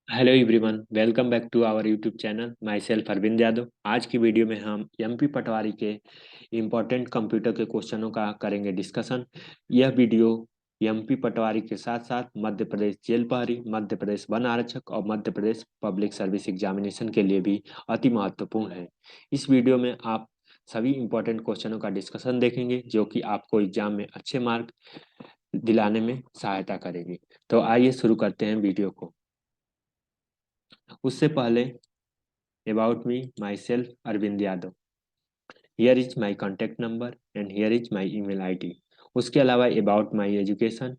Hello everyone, welcome back to our YouTube channel. Myself Arvind Yadav. आज की video में हम एमपी पटवारी के इम्पोर्टेंट कंप्यूटर के क्वेश्चनों का करेंगे डिस्कशन। यह वीडियो एमपी पटवारी के साथ साथ मध्य प्रदेश जेल प्रहरी, मध्य प्रदेश वन आरक्षक और Madhya Pradesh public service examination के लिए भी अति महत्वपूर्ण है। इस वीडियो में आप सभी इम्पोर्टेंट क्वेश्चनों का डिस्कशन देखेंगे जो कि आपको एग्जाम में अच्छे मार्क दिलाने में सहायता करेगी। तो आइए शुरू करते हैं वीडियो को। उससे पहले about me myself Arvind Yadav. Here is my contact number and here is my email ID. उसके अलावा about my education,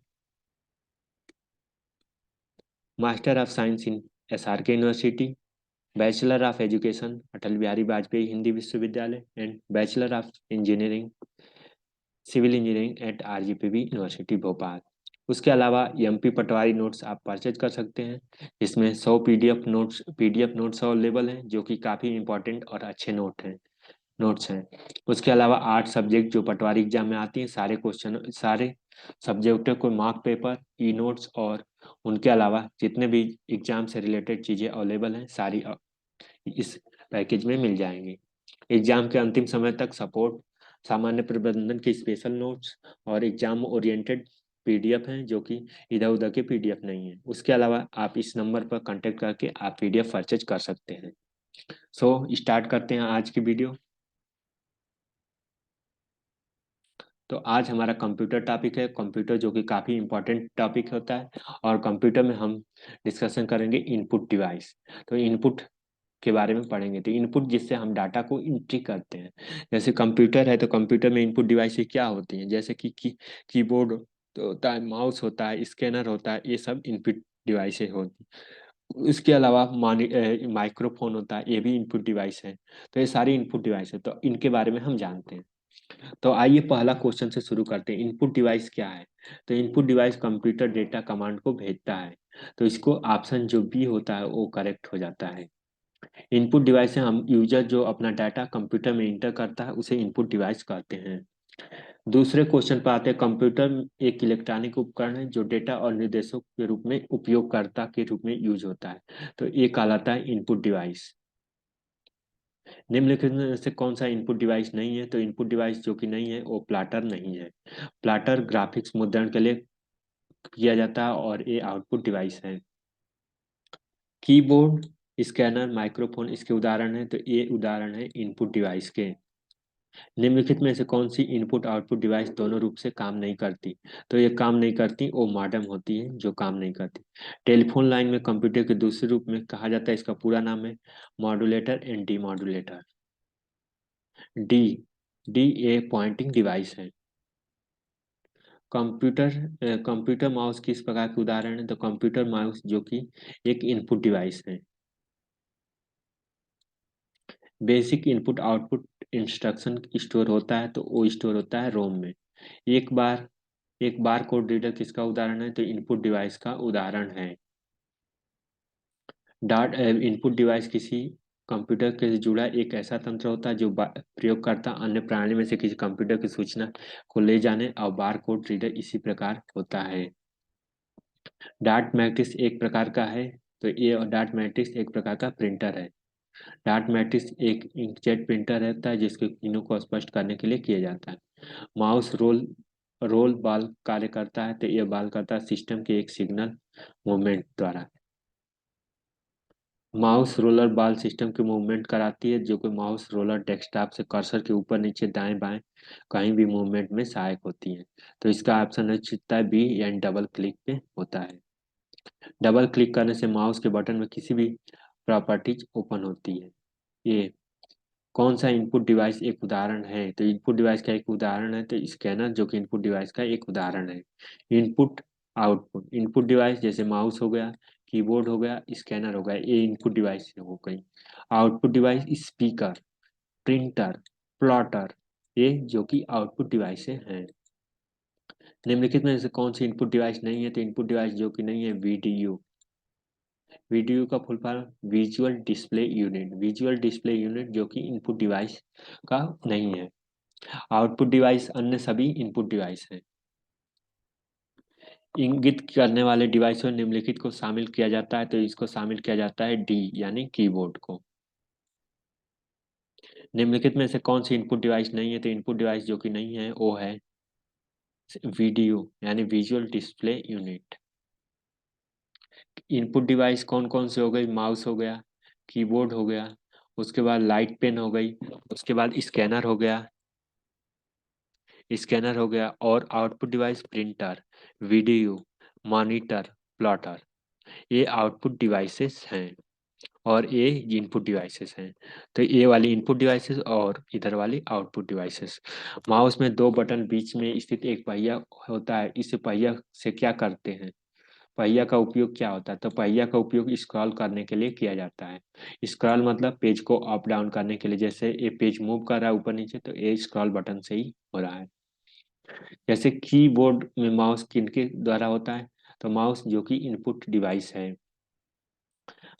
master of science in SRK university, bachelor of education Atal Bihari Vajpayee Hindi Vishwavidyalaya and bachelor of engineering civil engineering at RGPV university Bhopal. उसके अलावा MP Patwari notes आप purchase कर सकते हैं। इसमें 100 PDF notes available हैं जो कि काफ़ी इंपॉर्टेंट और अच्छे नोट्स हैं। उसके अलावा 8 सब्जेक्ट जो पटवारी एग्जाम में आती हैं, सारे सब्जेक्टों को मार्क पेपर, ई नोट्स और उनके अलावा जितने भी एग्जाम से रिलेटेड चीज़ें अवेलेबल हैं सारी इस पैकेज में मिल जाएंगी। एग्जाम के अंतिम समय तक सपोर्ट, सामान्य प्रबंधन के स्पेशल नोट्स और एग्जाम ओरिएंटेड पीडीएफ हैं जो कि इधर उधर के पीडीएफ नहीं है। उसके अलावा आप इस नंबर पर कांटेक्ट करके आप पीडीएफ परचेज कर सकते हैं। सो स्टार्ट करते हैं आज की वीडियो। तो आज हमारा कंप्यूटर टॉपिक है। कंप्यूटर जो कि काफ़ी इंपॉर्टेंट टॉपिक होता है और कंप्यूटर में हम डिस्कशन करेंगे इनपुट डिवाइस। तो इनपुट के बारे में पढ़ेंगे। तो इनपुट जिससे हम डाटा को एंट्री करते हैं, जैसे कंप्यूटर है तो कंप्यूटर में इनपुट डिवाइस क्या होती हैं, जैसे कि कीबोर्ड तो होता है, माउस होता है, स्कैनर होता है, ये सब इनपुट डिवाइसेज होती हैं। इसके अलावा माइक्रोफोन होता है, ये भी इनपुट डिवाइस है। तो ये सारी इनपुट डिवाइस है, तो इनके बारे में हम जानते हैं। तो आइए पहला क्वेश्चन से शुरू करते हैं। इनपुट डिवाइस क्या है? तो input device computer data command को भेजता है। तो इसको ऑप्शन जो बी होता है वो करेक्ट हो जाता है। इनपुट डिवाइस से हम यूजर जो अपना डाटा कंप्यूटर में इंटर करता है उसे इनपुट डिवाइस कहते हैं। दूसरे क्वेश्चन पर आते हैं। कंप्यूटर एक इलेक्ट्रॉनिक उपकरण है जो डेटा और निर्देशों के रूप में उपयोगकर्ता के रूप में यूज होता है। तो ये कहलाता है इनपुट डिवाइस। निम्नलिखित में से कौन सा इनपुट डिवाइस नहीं है? तो इनपुट डिवाइस जो कि नहीं है वो प्लाटर नहीं है। प्लाटर ग्राफिक्स मुद्रण के लिए किया जाता है और ये आउटपुट डिवाइस है। कीबोर्ड, स्कैनर, माइक्रोफोन इसके उदाहरण है, तो ये उदाहरण है इनपुट डिवाइस के। निम्नलिखित में से कौन सी इनपुट आउटपुट डिवाइस दोनों रूप से काम नहीं करती? तो ये काम नहीं करती वो मॉडेम होती है जो काम नहीं करती। टेलीफोन लाइन में कंप्यूटर के दूसरे रूप में कहा जाता है, इसका पूरा नाम है modulator and D modulator. D D A pointing device है। कंप्यूटर माउस किस प्रकार के उदाहरण है? तो कंप्यूटर माउस जो कि एक इनपुट डिवाइस है। Basic input output instruction store होता है, तो वो स्टोर होता है रोम में। एक बार एक बार कोड रीडर किसका उदाहरण है? तो इनपुट डिवाइस का उदाहरण है। डाट इनपुट डिवाइस किसी कंप्यूटर के से जुड़ा एक ऐसा तंत्र होता है जो प्रयोगकर्ता अन्य प्रणाली में से किसी कंप्यूटर की सूचना को ले जाने और बार कोड रीडर इसी प्रकार होता है। डाट मैट्रिक्स एक प्रकार का है। तो ये डाट मैट्रिक्स एक प्रकार का प्रिंटर है। डाट मैट्रिक्स एक इंकजेट प्रिंटर रहता है जिसके चिन्हों को स्पष्ट करने के लिए किया जाता है। माउस रोल रोल बॉल कार्य करता है, तो यह बॉल करता है सिस्टम के एक सिग्नल मूवमेंट द्वारा। माउस रोलर बॉल सिस्टम की मूवमेंट कराती है, जो कि माउस रोलर डेस्कटॉप से कर्सर के ऊपर नीचे दाएं बाएं कहीं भी मूवमेंट में सहायक होती है। तो इसका ऑप्शन है बी, यानी डबल क्लिक पे होता है। डबल क्लिक करने से माउस के बटन में किसी भी प्रॉपर्टीज ओपन होती है। ये कौन सा इनपुट डिवाइस एक उदाहरण है? तो इनपुट डिवाइस का एक उदाहरण है तो स्कैनर जो कि इनपुट डिवाइस का एक उदाहरण है। इनपुट आउटपुट इनपुट डिवाइस जैसे माउस हो गया, कीबोर्ड हो गया, स्कैनर हो गया, ये इनपुट डिवाइस हो गई। Output device speaker, printer, plotter, ये जो कि आउटपुट डिवाइस हैं। निम्नलिखित में से कौन सी इनपुट डिवाइस नहीं है? तो इनपुट डिवाइस जो कि नहीं है वीडीयू। वीडीयू का full form visual display unit. Visual display unit जो कि इनपुट डिवाइस का नहीं है। आउटपुट डिवाइस अन्य सभी इनपुट डिवाइस हैं। इंगित करने वाले डिवाइस में निम्नलिखित को शामिल किया जाता है, तो इसको शामिल किया जाता है डी यानी कीबोर्ड को। निम्नलिखित में से कौन सी इनपुट डिवाइस नहीं है, तो इनपुट डिवाइस जो कि नहीं है वो है वीडियो यानी visual display unit. Input device कौन कौन से हो गई, माउस हो गया, कीबोर्ड हो गया, उसके बाद लाइट पेन हो गई, उसके बाद स्कैनर हो गया और output device printer, video, monitor, plotter, ये आउटपुट डिवाइसेस हैं और ये इनपुट डिवाइसेस हैं। तो ये वाली इनपुट डिवाइसेस और इधर वाली आउटपुट डिवाइसेस। माउस में दो बटन बीच में स्थित एक पहिया होता है, इस पहिया से क्या करते हैं, पहिया का उपयोग क्या होता है, तो पहिया का उपयोग स्क्रॉल करने के लिए किया जाता है। स्क्रॉल मतलब पेज को अप डाउन करने के लिए, जैसे ये पेज मूव कर रहा है ऊपर नीचे तो ये स्क्रॉल बटन से ही हो रहा है। जैसे कीबोर्ड में माउस किनके द्वारा होता है, तो माउस जो कि इनपुट डिवाइस है।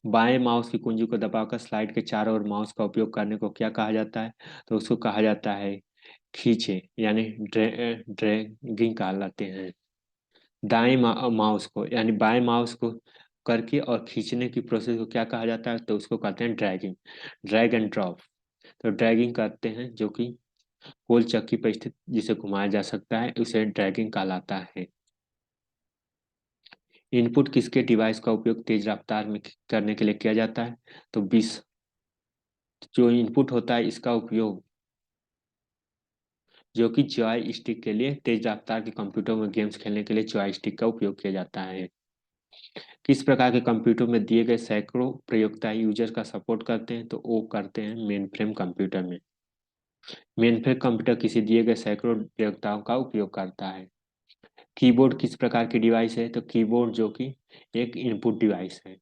बाएं माउस की कुंजी को दबाकर स्लाइड के चारों ओर माउस का उपयोग करने को क्या कहा जाता है, तो उसको कहा जाता है खींचे यानी ड्रैगिंग कहलाते हैं। दाएं माउस को यानी बाएं माउस को करके और खींचने की प्रोसेस को क्या कहा जाता है, तो उसको कहते हैं ड्रैगिंग, ड्रैग एंड ड्रॉप। तो ड्रैगिंग करते हैं जो कि गोल चक्की पर स्थित जिसे घुमाया जा सकता है उसे ड्रैगिंग कहलाता है। इनपुट किसके डिवाइस का उपयोग तेज रफ्तार में करने के लिए किया जाता है, तो 20 जो इनपुट होता है इसका उपयोग जो कि जॉय स्टिक के लिए तेज रफ्तार के कंप्यूटर में गेम्स खेलने के लिए जॉय स्टिक का उपयोग किया जाता है। किस प्रकार के कंप्यूटर में दिए गए सैकड़ों प्रयोक्ता यूजर का सपोर्ट करते हैं, तो वो करते हैं मेन फ्रेम कंप्यूटर में। मेन फ्रेम कंप्यूटर किसी दिए गए सैकड़ों प्रयोक्ताओं का उपयोग करता है। कीबोर्ड किस प्रकार की डिवाइस है, तो कीबोर्ड जो कि एक इनपुट डिवाइस है।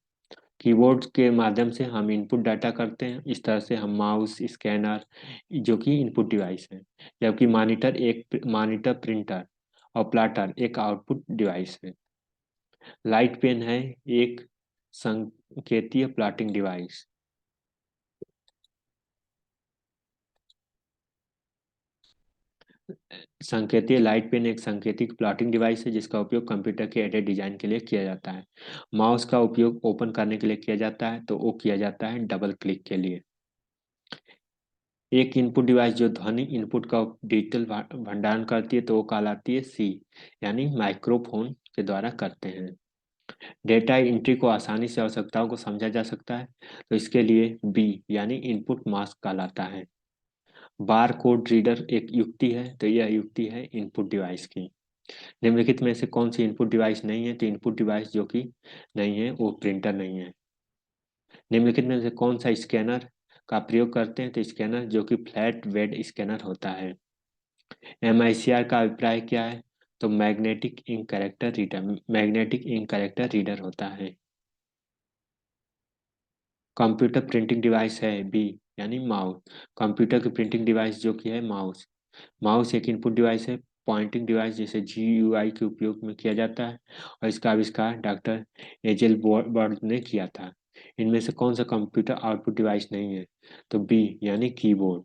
कीबोर्ड के माध्यम से हम इनपुट डाटा करते हैं, इस तरह से हम माउस, स्कैनर जो कि इनपुट डिवाइस है, जबकि मॉनिटर प्रिंटर और प्लाटर एक आउटपुट डिवाइस है। लाइट पेन है एक संकेतीय प्लॉटिंग डिवाइस। संकेतीय लाइट पेन एक सांकेतिक प्लॉटिंग डिवाइस है जिसका उपयोग कंप्यूटर के एडेड डिजाइन के लिए किया जाता है। माउस का उपयोग ओपन करने के लिए किया जाता है, तो वो किया जाता है डबल क्लिक के लिए। एक इनपुट डिवाइस जो ध्वनि इनपुट का डिजिटल भंडारण करती है तो वो कहलाती है सी यानी माइक्रोफोन के द्वारा करते हैं। डेटा एंट्री को आसानी से आवश्यकताओं को समझा जा सकता है, तो इसके लिए बी यानी इनपुट मास्क कहलाता है। बार कोड रीडर एक युक्ति है, तो यह युक्ति है इनपुट डिवाइस की। निम्नलिखित में से कौन सी इनपुट डिवाइस नहीं है, तो इनपुट डिवाइस जो कि नहीं है वो प्रिंटर नहीं है। निम्नलिखित में से कौन सा स्कैनर का प्रयोग करते हैं, तो स्कैनर जो कि फ्लैट बेड स्कैनर होता है। एमआईसीआर का अभिप्राय क्या है, तो मैग्नेटिक इंक कैरेक्टर रीडर होता है। कंप्यूटर प्रिंटिंग डिवाइस है बी यानी माउस। कंप्यूटर की प्रिंटिंग डिवाइस जो कि है माउस। माउस एक इनपुट डिवाइस है, पॉइंटिंग डिवाइस जैसे जीयूआई के उपयोग में किया जाता है और इसका आविष्कार डॉक्टर एजेल बर्ड ने किया था। इनमें से कौन सा कंप्यूटर आउटपुट डिवाइस नहीं है, तो बी यानी कीबोर्ड।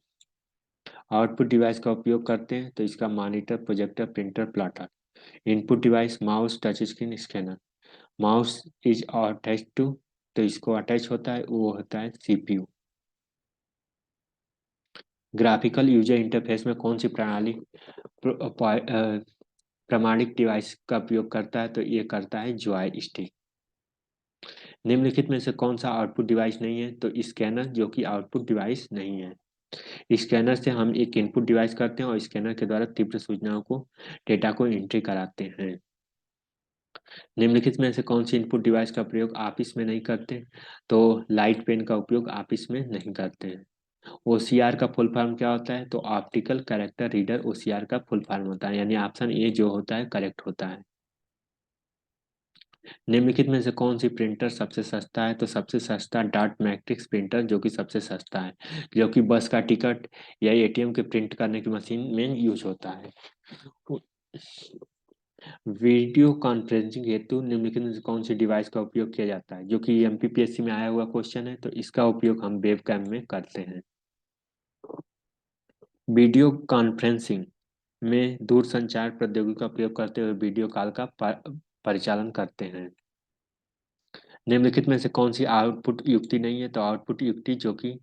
आउटपुट डिवाइस का उपयोग करते हैं तो इसका monitor, projector, printer, plotter. Input device mouse, touch screen, scanner. Mouse is attach to, तो इसको अटैच होता है वो होता है सीपीयू। ग्राफिकल यूजर इंटरफेस में कौन सी प्रणाली प्रमाणिक डिवाइस का उपयोग करता है, तो ये करता है जॉय स्टिक। निम्नलिखित में से कौन सा आउटपुट डिवाइस नहीं है, तो स्कैनर जो कि आउटपुट डिवाइस नहीं है। स्कैनर से हम एक इनपुट डिवाइस करते हैं और स्कैनर के द्वारा तीव्र सूचनाओं को डेटा को एंट्री कराते हैं। निम्नलिखित में से कौन सी इनपुट डिवाइस का प्रयोग ऑफिस में नहीं करते, तो लाइट पेन का उपयोग ऑफिस में नहीं करते हैं। ओसीआर का फुल फॉर्म क्या होता है, तो ऑप्टिकल कैरेक्टर रीडर ओसीआर का फुल फॉर्म होता है, यानी ऑप्शन ए जो होता है करेक्ट होता है। निम्नलिखित में से कौन सी प्रिंटर सबसे सस्ता है, तो सबसे सस्ता डॉट मैट्रिक्स प्रिंटर जो कि सबसे सस्ता है, जो कि बस का टिकट या एटीएम के प्रिंट करने की मशीन में यूज होता है। वीडियो कॉन्फ्रेंसिंग हेतु निम्नलिखित में से कौन सी डिवाइस का उपयोग किया जाता है, जो कि एमपीपीएससी में आया हुआ क्वेश्चन है, तो इसका उपयोग हम वेबकैम में करते हैं। वीडियो कॉन्फ्रेंसिंग में दूरसंचार प्रौद्योगिकी का प्रयोग करते हुए वीडियो कॉल का परिचालन करते हैं। निम्नलिखित में से कौन सी आउटपुट युक्ति नहीं है? तो आउटपुट युक्ति जो कि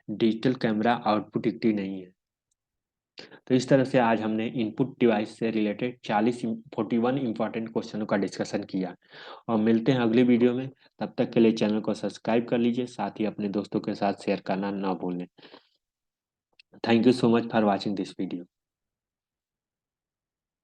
डिजिटल कैमरा आउटपुट युक्ति नहीं है। तो इस तरह से आज हमने इनपुट डिवाइस से रिलेटेड 41 इंपॉर्टेंट क्वेश्चनों का डिस्कशन किया, और मिलते हैं अगली वीडियो में। तब तक के लिए चैनल को सब्सक्राइब कर लीजिए, साथ ही अपने दोस्तों के साथ शेयर करना ना भूलें। Thank you so much for watching this video.